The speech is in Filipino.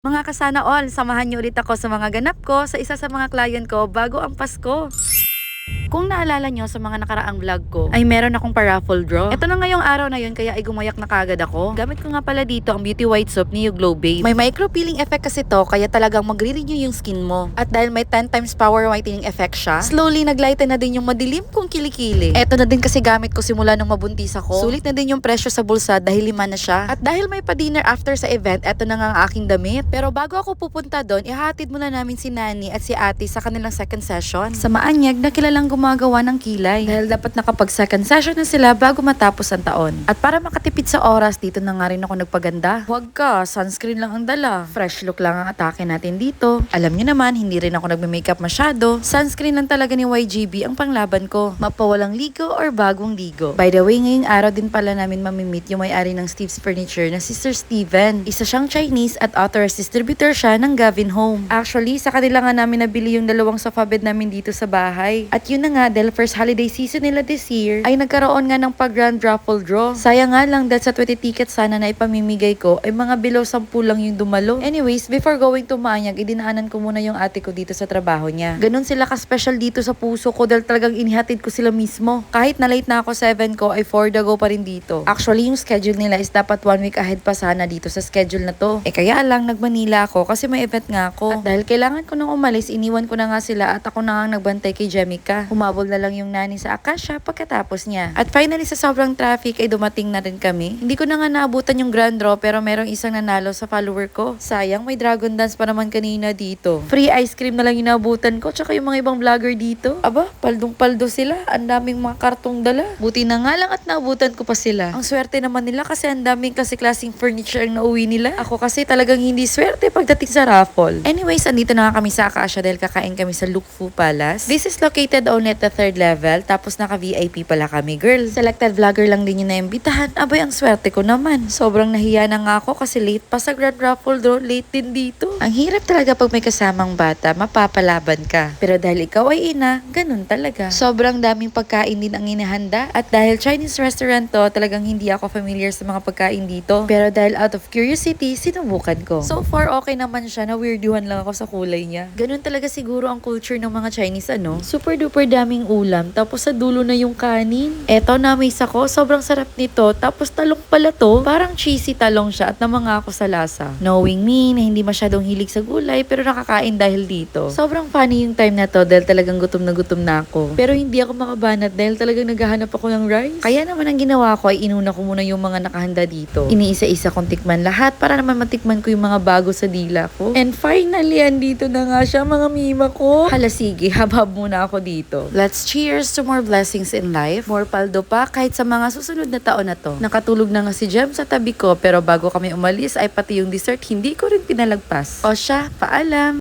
Mga kasana all, samahan niyo ulit ako sa mga ganap ko sa isa sa mga client ko bago ang Pasko. Kung naalala nyo sa mga nakaraang vlog ko, ay meron akong pa-raffle draw. Ito na ngayong araw na yun, kaya ay gumayak na kagad ako. Gamit ko nga pala dito ang Beauty White Soap ni Glow Babe. May micro peeling effect kasi to, kaya talagang magre-renew yung skin mo. At dahil may 10 times power whitening effect siya, slowly naglighten na din yung madilim kong kilikili. Ito na din kasi gamit ko simula nung mabuntis ako. Sulit na din yung presyo sa bulsa dahil 5 na siya. At dahil may pa-dinner after sa event, eto na nga ang aking damit. Pero bago ako pupunta doon, ihatid muna namin si Nani at si Ate sa kanilang second session. Sa Maanyag na kilalang gumagawa ng kilay. Dahil dapat nakapag second session na sila bago matapos ang taon. At para makatipid sa oras, dito na nga rin ako nagpaganda. Huwag ka, sunscreen lang ang dala. Fresh look lang ang atake natin dito. Alam niyo naman, hindi rin ako nagme-makeup masyado. Sunscreen lang talaga ni YGB ang panglaban ko. Mapawalang ligo or bagong ligo. By the way, ngayong araw din pala namin mamimit yung may-ari ng Steve's Furniture na si Sir Steven. Isa siyang Chinese at authorized distributor siya ng Gavin Home. Actually, sa kanila nga namin nabili yung dalawang sofa bed namin dito sa bahay. At yun na nga, dahil first holiday season nila this year, ay nagkaroon nga ng pag-grand raffle draw. Sayang nga lang dahil sa 20 tickets sana na ipamimigay ko, ay mga below 10 lang yung dumalo. Anyways, before going to Maanyag, idinaanan ko muna yung ate ko dito sa trabaho niya. Ganun sila ka-special dito sa puso ko dahil talagang inihatid ko sila mismo. Kahit na late na ako 7 ko, ay 4 the go pa rin dito. Actually, yung schedule nila is dapat 1 week ahead pa sana dito sa schedule na to. Kaya lang, nag-Manila ako kasi may event nga ako. At dahil kailangan ko nang umalis, iniwan ko na nga sila at ako na nga nagbantay kay Jemica. Humabol na lang yung Nani sa Akasha pagkatapos niya. At finally, sa sobrang traffic ay dumating na rin kami. Hindi ko na nga naabutan yung grand draw pero merong isang nanalo sa follower ko. Sayang, may dragon dance pa naman kanina dito. Free ice cream na lang yung naabutan ko tsaka yung mga ibang vlogger dito. Aba, paldong-paldo sila. Ang daming mga kartong dala. Buti na nga lang at naabutan ko pa sila. Ang swerte naman nila kasi ang daming klaseng furniture ang nauwi nila. Ako kasi talagang hindi swerte pagdating sa raffle. Anyways, andito na nga kami sa Akasha dahil kakain kami sa Lukfu Palace. This is located only at the 3rd level. Tapos naka-VIP pala kami, girl. Selected vlogger lang din yung naimbitahan. Abay, ang swerte ko naman. Sobrang nahiya na nga ako kasi late pa sa grand raffle draw. Late din dito. Ang hirap talaga pag may kasamang bata, mapapalaban ka. Pero dahil ikaw ay ina, ganun talaga. Sobrang daming pagkain din ang inihanda. At dahil Chinese restaurant to, talagang hindi ako familiar sa mga pagkain dito. Pero dahil out of curiosity, sinubukan ko. So far, okay naman siya. Na-weirduhan lang ako sa kulay niya. Ganun talaga siguro ang culture ng mga Chinese, ano? Super duper daming ulam. Tapos sa dulo na yung kanin. Eto, na-miss ako. Sobrang sarap nito. Tapos talong pala to. Parang cheesy talong siya at namanga ako sa lasa. Knowing me na hindi masyadong hilig sa gulay pero nakakain dahil dito. Sobrang funny yung time na to dahil talagang gutom na ako. Pero hindi ako makabanat dahil talagang naghahanap ako ng rice. Kaya naman ang ginawa ko ay inuna ko muna yung mga nakahanda dito. Iniisa-isa kong tikman lahat para naman matikman ko yung mga bago sa dila ko. And finally, andito na nga siya mga mima ko. Hala sige, habhab muna ako dito. Let's cheers to more blessings in life. More paldo pa kahit sa mga susunod na taon na to. Nakatulog na nga si Jem sa tabi ko pero bago kami umalis ay pati yung dessert hindi ko rin pinalagpas. O siya, paalam!